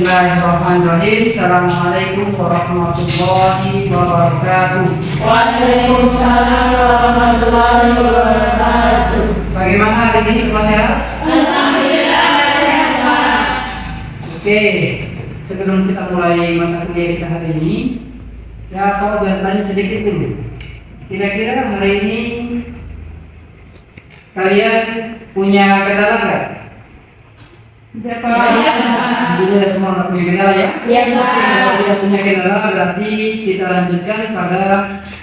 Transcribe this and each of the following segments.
Bismillahirrahmanirrahim. Assalamualaikum warahmatullahi wabarakatuh. Waalaikumsalam warahmatullahi wabarakatuh. Bagaimana hari ini, semua sehat? Alhamdulillah sehat, Pak. Oke, sebelum kita mulai mata kuliah kita hari ini, ya kalau bertanya sedikit dulu. Kira-kira hari ini kalian punya kendala nggak? Berapa? Jadi semua nggak punya kendala ya? Iya, Pak. Kalau tidak punya kendala berarti kita lanjutkan pada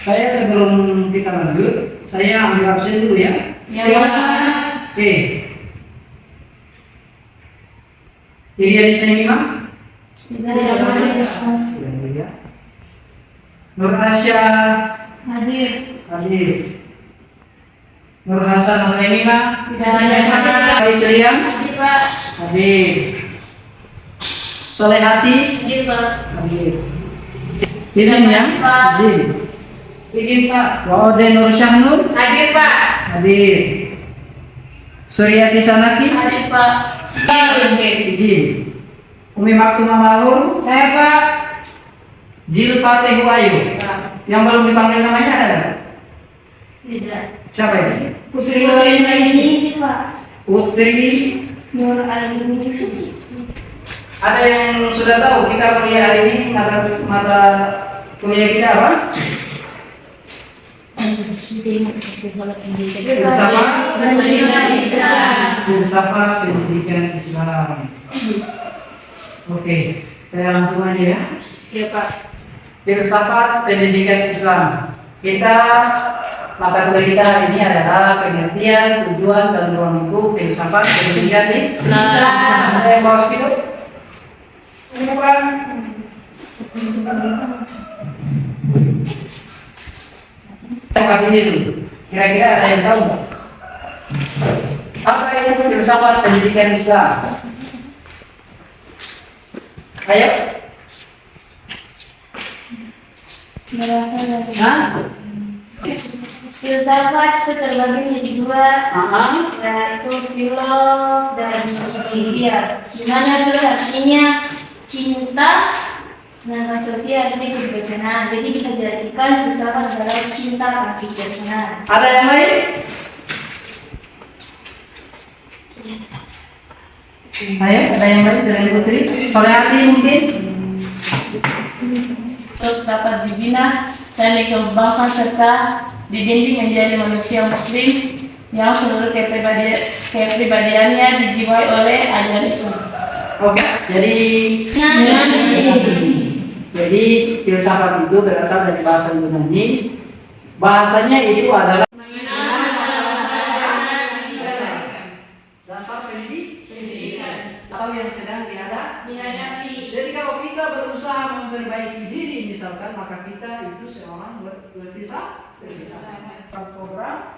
saya. Sebelum kita lanjut, saya ambil absen dulu ya. Ya, Pak. Oke. Iriani Saimima, Nur Asya Hadir. hadir. Nur Hasan Saimima Hadir, Kalian Pak. hadir. Solehati Hadir, Pak. hadir. Izin ya? Izin. Izin Pak. Waode Nur Syahnur Hadir, Pak. hadir. Suryati Sanaki Hadir, Pak. izin. Umi Maktuma Malur, Saya, Pak. Jil Fatih Wayu. Yang belum dipanggil namanya ada nggak? Tidak. Siapa ini? Putri Nur Aini, Pak. Putri. Nur Aini. Ada yang sudah tahu kita kuliah hari ini mata kuliah kita apa? Bersama Bersama Pendidikan Islam. Oke, saya langsung aja ya. Ya, Pak. Filsafat Pendidikan Islam. Kita mata kuliah kita hari ini adalah pengertian, tujuan, dan ruang lingkup filsafat pendidikan Islam. Ada yang bawa spidol? Ini bukan. Saya kasih ini dulu. Kira-kira ada yang tahu nggak? Apa itu filsafat pendidikan Islam? Ayo. Berasal dari Hah? filsafat itu terbagi menjadi dua, Aha. yaitu filosof dan sofia. Di mana filosof artinya cinta, sedangkan sofia artinya kebijaksanaan. Jadi bisa diartikan filsafat adalah cinta dan kebijaksanaan. Ada yang lain? Ayo, ada yang lain dari Putri? Sore hati mungkin? Untuk dapat dibina dan dikembangkan serta dididik menjadi manusia muslim yang seluruh kepribadiannya dijiwai oleh ajaran Islam. Oke, jadi filsafat itu berasal dari bahasa Yunani. Bahasanya itu adalah dasar pendidikan atau yang sedang dihadapi. Jadi kalau kita berusaha memperbaiki diri misalkan, maka kita itu seorang berfilsafat. Program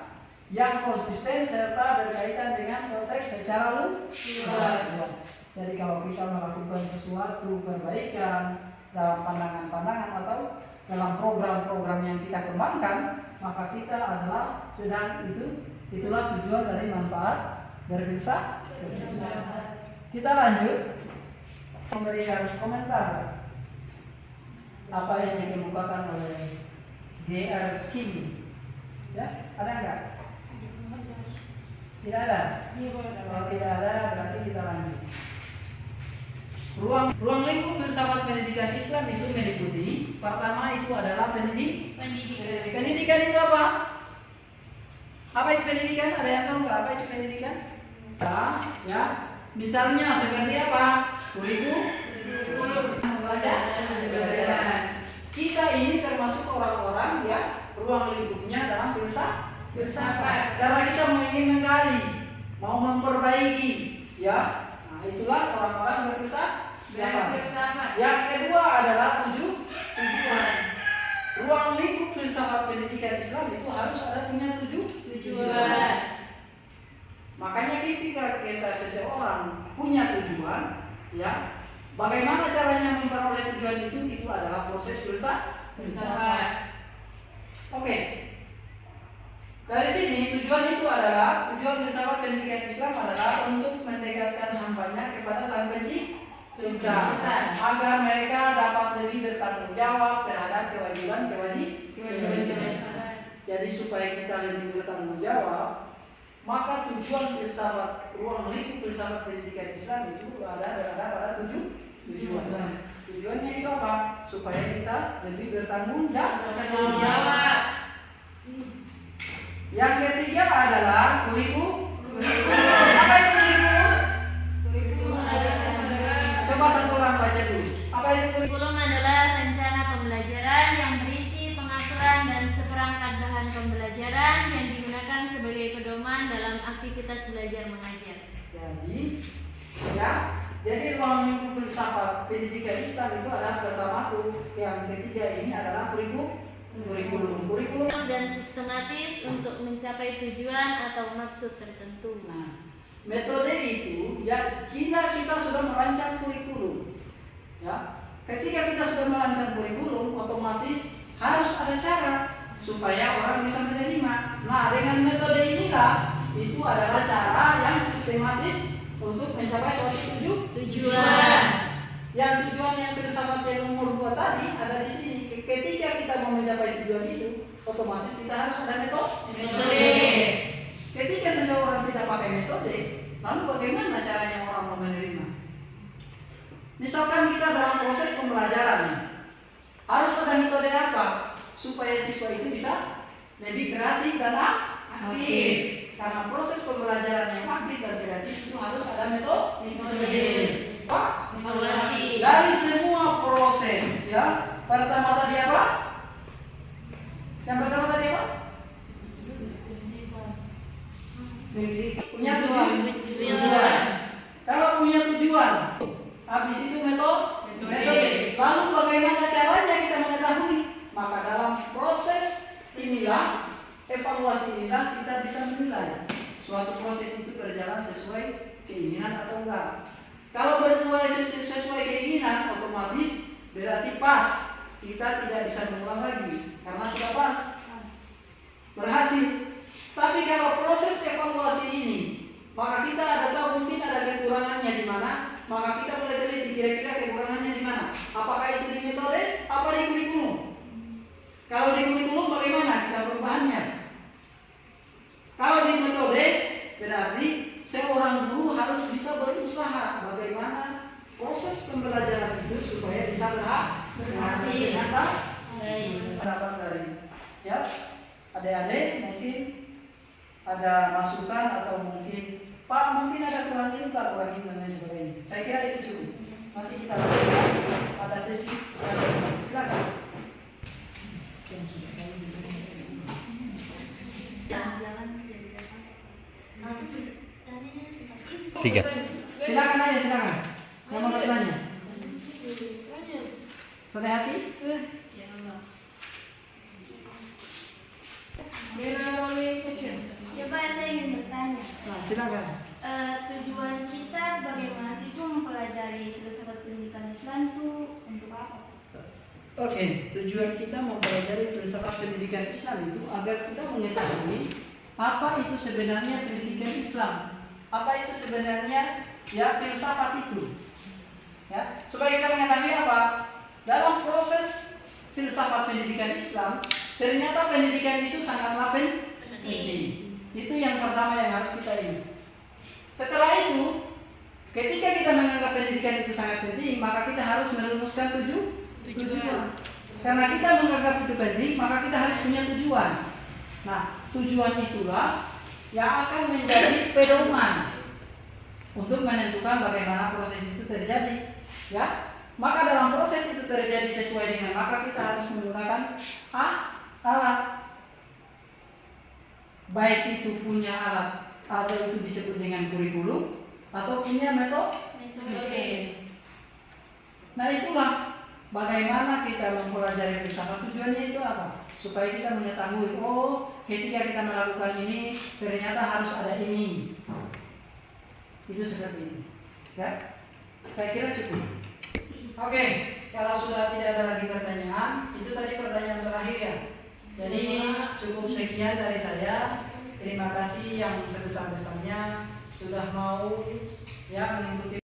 yang konsisten serta berkaitan dengan konteks secara luas. Jadi kalau kita melakukan sesuatu perbaikan dalam pandangan-pandangan atau dalam program-program yang kita kembangkan, maka kita adalah sedang itulah tujuan dari manfaat berfilsafat. Kita lanjut memberikan komentar apa yang dikemukakan oleh G.R. King. Ya, ada nggak? Tidak ada. Kalau tidak ada, berarti kita lanjut. Ruang lingkup filsafat pendidikan Islam itu meliputi, pertama itu adalah pendidikan. Pendidikan itu apa? Apa itu pendidikan? Ada yang tahu nggak apa itu pendidikan? Ya, misalnya seperti apa? Kurikulum, kita ini termasuk orang-orang ya ruang lingkupnya dalam filsafat. Karena kita mau ingin menggali, mau memperbaiki, ya. Nah, itulah orang-orang berfilsafat. Yang kedua adalah tujuan. Ruang lingkup filsafat pendidikan Islam itu harus ada punya tujuan. Makanya ketika seseorang punya tujuan, ya, bagaimana caranya memperoleh tujuan itu adalah proses filsafat. Oke. Dari sini tujuan filsafat pendidikan Islam adalah untuk mendekatkan hambanya kepada Sang cinta, agar mereka dapat lebih bertanggung jawab terhadap kewajiban. Jadi supaya kita lebih bertanggung jawab, maka tujuan filsafat ruang lingkup filsafat pendidikan Islam itu ada pada tujuan. Tujuannya itu apa? Supaya kita lebih bertanggung jawab. Yang ketiga adalah kurikulum. Apa itu kurikulum? Coba satu orang baca dulu. Apa itu kurikulum? Kurikulum adalah rencana pembelajaran yang berisi pengaturan dan seperangkat bahan pembelajaran yang digunakan sebagai pedoman dalam aktivitas belajar mengajar. Jadi ruang lingkup filsafat pendidikan Islam itu adalah pertama tuh. Yang ketiga ini adalah kurikulum Dan sistematis untuk mencapai tujuan atau maksud tertentu. Nah, metode itu ya kita sudah merancang kurikulum. Ya, ketika kita sudah merancang kurikulum, otomatis harus ada cara supaya orang bisa menerima. Nah, dengan metode inilah itu adalah cara yang sistematis untuk mencapai suatu tujuan. Yang tujuan yang filsafat yang nomor 2 tadi ada di sini. Ketika kita mau mencapai tujuan itu, otomatis kita harus ada metode. Ketika seseorang tidak pakai metode, lalu bagaimana caranya orang mau menerima? Misalkan kita dalam proses pembelajaran, harus ada metode apa supaya siswa itu bisa lebih kreatif dan aktif. Karena proses pembelajaran yang aktif dan kreatif itu harus ada metode. Evaluasi. Dari semua proses, ya. Pertama tadi apa? Yang pertama tadi apa? Punya tujuan. Kalau punya tujuan, habis itu metode. Lalu bagaimana caranya kita mengetahui? Maka dalam proses inilah, evaluasi inilah kita bisa menilai suatu proses itu berjalan sesuai keinginan atau enggak. Kalau berjalan sesuai keinginan, otomatis berarti pas. Kita tidak bisa mengulang lagi karena sudah pas, berhasil. Tapi kalau proses evaluasi ini, maka kita ada tahu mungkin ada kekurangannya di mana, maka kita boleh teliti kira-kira kekurangannya di mana. Apakah itu di metode, apa di kurikulum? Kalau di kurikulum bagaimana kita perubahannya? Kalau di metode berarti seorang guru harus bisa berusaha bagaimana proses pembelajaran itu supaya bisa berhasil. Harapan dari ya adik-adik mungkin ada masukan atau mungkin Pak mungkin ada kurang ini Pak kurang ini dan lain sebagainya. Saya kira itu cukup. Nanti kita lanjutkan pada sesi silakan. Tiga. Silakan aja silakan. Yang mau bertanya? Sudah hati? Coba saya ingin bertanya. Nah, silakan. Tujuan kita sebagai mahasiswa mempelajari filsafat pendidikan Islam itu untuk apa? Oke, tujuan kita mempelajari filsafat pendidikan Islam itu agar kita mengetahui apa itu sebenarnya pendidikan Islam. Apa itu sebenarnya ya filsafat itu. Ya, supaya kita mengetahui apa? Dalam proses filsafat pendidikan Islam, ternyata pendidikan itu sangatlah penting. Itu yang pertama yang harus kita ingat. Setelah itu, ketika kita menganggap pendidikan itu sangat penting, maka kita harus merumuskan tujuan. Karena kita menganggap itu penting, maka kita harus punya tujuan. Nah, tujuan itulah yang akan menjadi pedoman untuk menentukan bagaimana proses itu terjadi. Ya, maka dalam proses itu terjadi sesuai dengan maka kita harus menggunakan alat. Baik itu punya alat atau itu disebut dengan kurikulum atau punya metode. Nah itulah bagaimana kita mempelajari filsafat. Tujuannya itu apa? Supaya kita mengetahui, oh ketika kita melakukan ini ternyata harus ada ini. Itu seperti ini. Ya, saya kira cukup. Oke, kalau sudah tidak ada lagi pertanyaan, itu tadi pertanyaan terakhir ya. Jadi cukup sekian dari saya. Terima kasih yang sebesar-besarnya sudah mau ya mengikuti